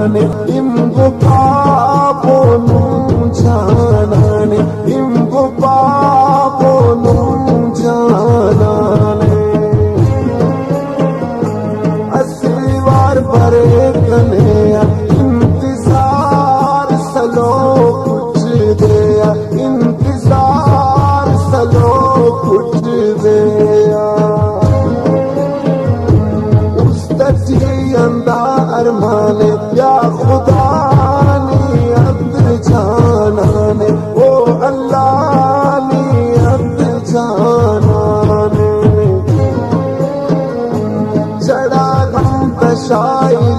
ने इनको पापो नूं जाना ने इनको पापो नूं जाना ने असली वार परे कने इंतजार सलो कुछ दे इंतजार सलो कुछ दे अरमाने या खुदा ने अब्द जाना ने ओ अल्लाह ने अब्द जाना ने चढ़ा गम बशाई